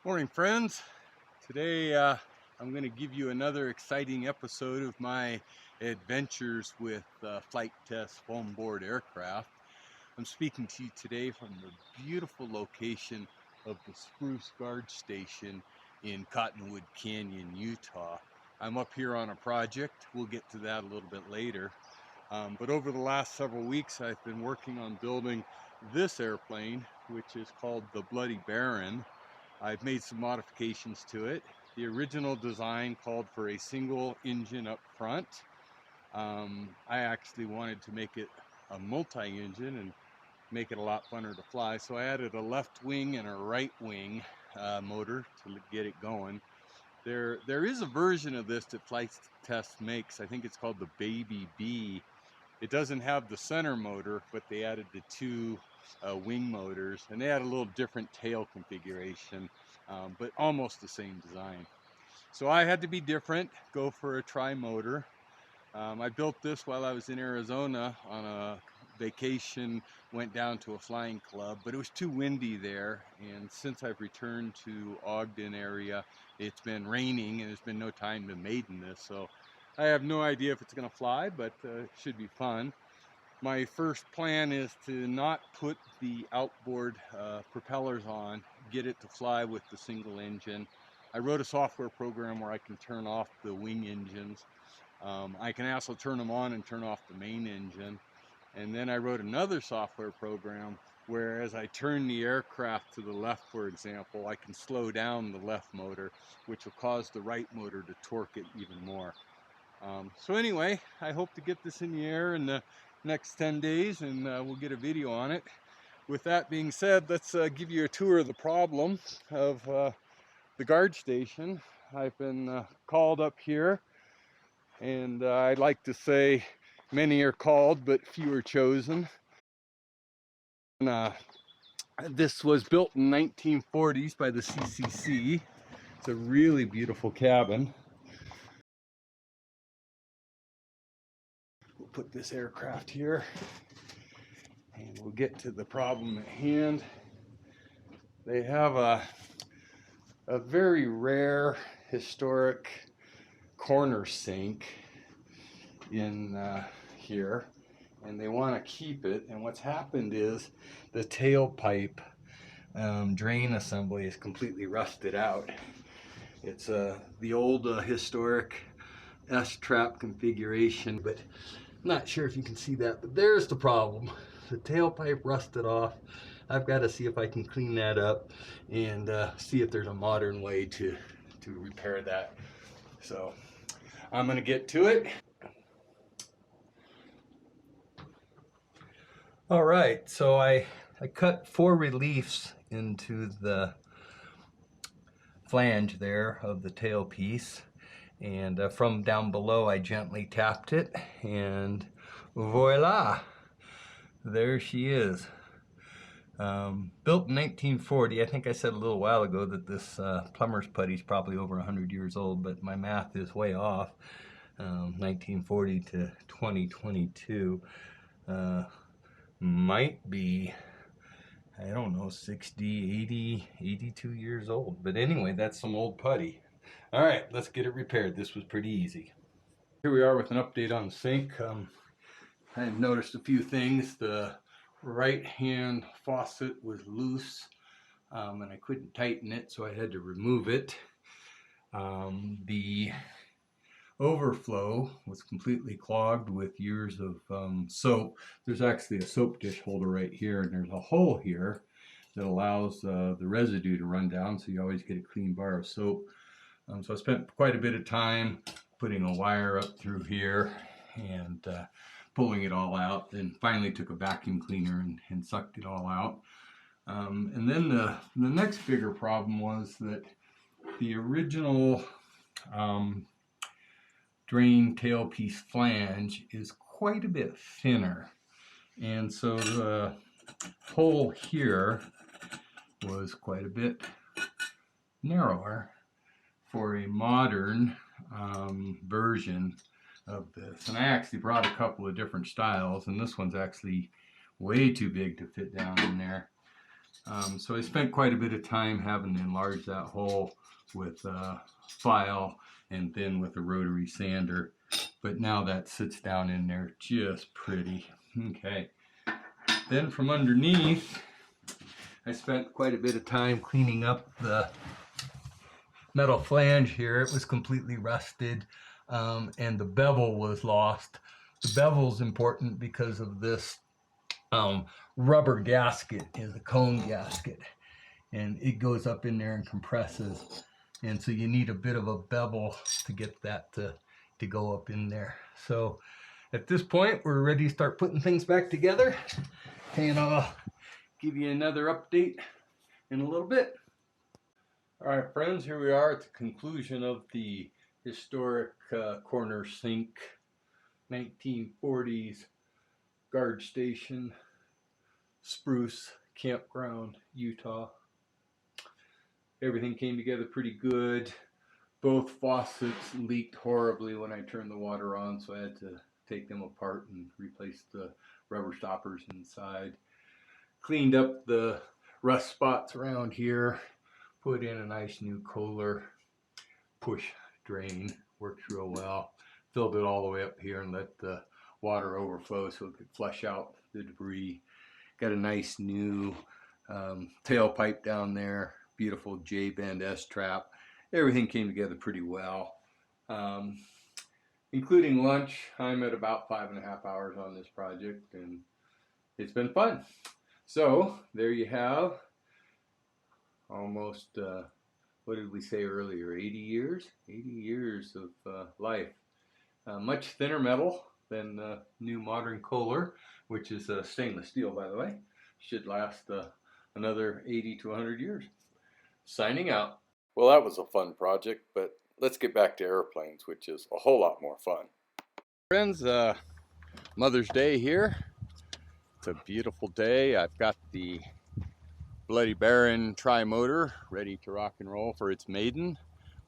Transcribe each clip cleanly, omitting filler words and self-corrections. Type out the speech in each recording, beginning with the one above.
Morning, friends. Today I'm going to give you another exciting episode of my adventures with flight test foam board aircraft. I'm speaking to you today from the beautiful location of the Spruce Guard Station in Cottonwood Canyon, Utah. I'm up here on a project. We'll get to that a little bit later. But over the last several weeks, I've been working on building this airplane, which is called the Bloody Baron. I've made some modifications to it. The original design called for a single engine up front. I actually wanted to make it a multi-engine and make it a lot funner to fly, so I added a left wing and a right wing motor to get it going. There is a version of this that Flight Test makes. I think it's called the Baby B. It doesn't have the center motor, but they added the two wing motors, and they had a little different tail configuration, but almost the same design. So I had to be different, go for a tri-motor. I built this while I was in Arizona on a vacation, went down to a flying club, but it was too windy there, and since I've returned to Ogden area, it's been raining and there's been no time to maiden this, so I have no idea if it's going to fly, but it should be fun. My first plan is to not put the outboard propellers on, get it to fly with the single engine. I wrote a software program where I can turn off the wing engines. I can also turn them on and turn off the main engine. And then I wrote another software program where as I turn the aircraft to the left, for example, I can slow down the left motor, which will cause the right motor to torque it even more. So anyway, I hope to get this in the air in the next 10 days and we'll get a video on it. With that being said, let's give you a tour of the problem of the guard station. I've been called up here, and I'd like to say many are called but few are chosen. And, this was built in 1940s by the CCC. It's a really beautiful cabin. We'll put this aircraft here and we'll get to the problem at hand. They have a very rare historic corner sink in here, and they want to keep it. And what's happened is the tailpipe drain assembly is completely rusted out. It's the old historic S-trap configuration, but I'm not sure if you can see that, but there's the problem. The tailpipe rusted off. I've got to see if I can clean that up and see if there's a modern way to repair that. So I'm going to get to it. All right, so I cut 4 reliefs into the flange there of the tailpiece, and from down below I gently tapped it, and voila, there she is. Built in 1940. I think I said a little while ago that this plumber's putty is probably over 100 years old, but my math is way off. 1940 to 2022 might be, I don't know, 60, 80, 82 years old. But anyway, that's some old putty. All right, let's get it repaired. This was pretty easy. Here we are with an update on the sink. I've noticed a few things. The right hand faucet was loose, and I couldn't tighten it, so I had to remove it. The overflow was completely clogged with years of soap. There's actually a soap dish holder right here, and there's a hole here that allows the residue to run down, so you always get a clean bar of soap. So I spent quite a bit of time putting a wire up through here and pulling it all out, and finally took a vacuum cleaner and sucked it all out. And then the next bigger problem was that the original drain tailpiece flange is quite a bit thinner, and so the hole here was quite a bit narrower for a modern version of this. And I actually brought a couple of different styles, and this one's actually way too big to fit down in there. So I spent quite a bit of time having to enlarge that hole with a file and then with a rotary sander. But now that sits down in there just pretty. Okay. Then from underneath, I spent quite a bit of time cleaning up the metal flange here. It was completely rusted, and the bevel was lost. The bevel is important because of this rubber gasket is a cone gasket, and it goes up in there and compresses, and so you need a bit of a bevel to get that to go up in there. So at this point we're ready to start putting things back together, and I'll give you another update in a little bit. All right, friends, here we are at the conclusion of the historic corner sink 1940s guard station, Spruce Campground, Utah. Everything came together pretty good. Both faucets leaked horribly when I turned the water on, so I had to take them apart and replace the rubber stoppers inside. Cleaned up the rust spots around here, put in a nice new Kohler push drain, works real well. Filled it all the way up here and let the water overflow so it could flush out the debris. Got a nice new tailpipe down there, beautiful J-bend S-trap. Everything came together pretty well. Including lunch, I'm at about 5.5 hours on this project, and it's been fun. So there you have almost, what did we say earlier, 80 years? 80 years of life. Much thinner metal than the new modern Kohler, which is stainless steel, by the way. Should last another 80 to 100 years. Signing out. Well, that was a fun project, but let's get back to airplanes, which is a whole lot more fun. Friends, Mother's Day here. It's a beautiful day. I've got the Bloody Baron tri-motor ready to rock and roll for its maiden.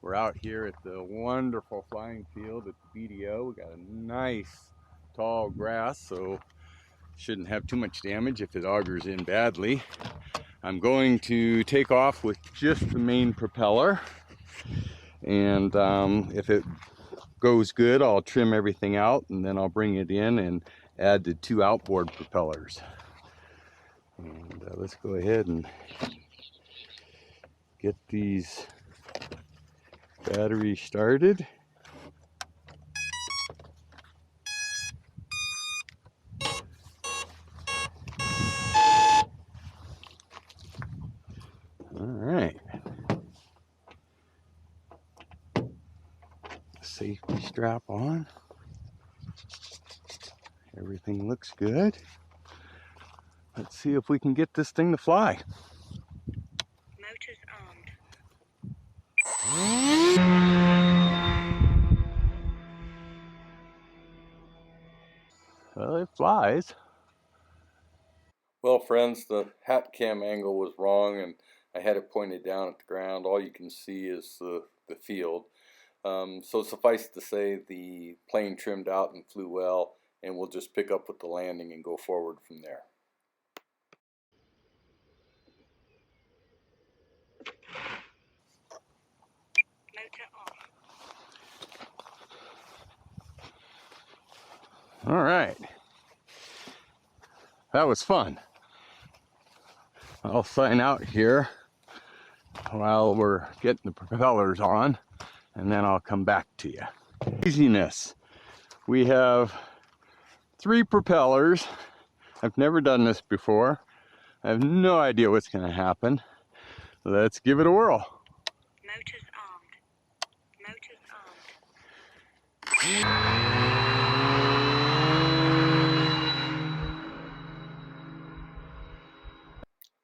We're out here at the wonderful flying field at the BDO. We got a nice tall grass, so shouldn't have too much damage if it augers in badly. I'm going to take off with just the main propeller, and if it goes good, I'll trim everything out, and then I'll bring it in and add the 2 outboard propellers. And let's go ahead and get these batteries started. All right. Safety strap on. Everything looks good. Let's see if we can get this thing to fly. Motors armed. Well, it flies. Well, friends, the hat cam angle was wrong, and I had it pointed down at the ground. All you can see is the field. So suffice to say, the plane trimmed out and flew well, and we'll just pick up with the landing and go forward from there. All right, that was fun. I'll sign out here while we're getting the propellers on, and then I'll come back to you. Easiness. We have 3 propellers. I've never done this before. I have no idea what's going to happen. Let's give it a whirl. Motors armed. Motors armed.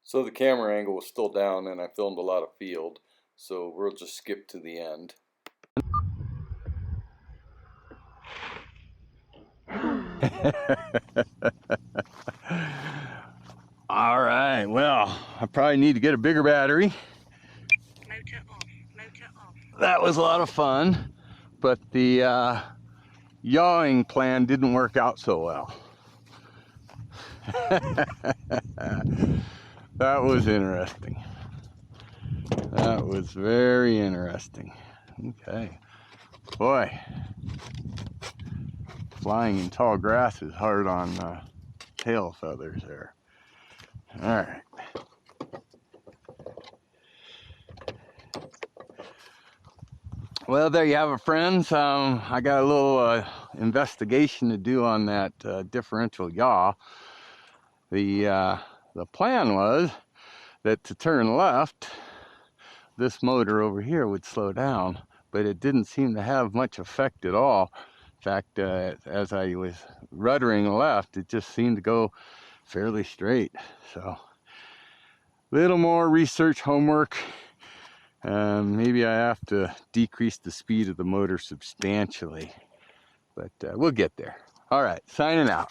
So the camera angle was still down, and I filmed a lot of field, so we'll just skip to the end. All right, well, I probably need to get a bigger battery. Motor off. Motor off. That was a lot of fun, but the yawing plan didn't work out so well. That was interesting. That was very interesting. Okay. Boy, flying in tall grass is hard on tail feathers there. All right. Well, there you have it, friends. I got a little investigation to do on that differential yaw. The plan was that to turn left, this motor over here would slow down, but it didn't seem to have much effect at all. In fact, as I was ruddering left, it just seemed to go fairly straight. So, a little more research homework. Maybe I have to decrease the speed of the motor substantially, but we'll get there. All right, signing out.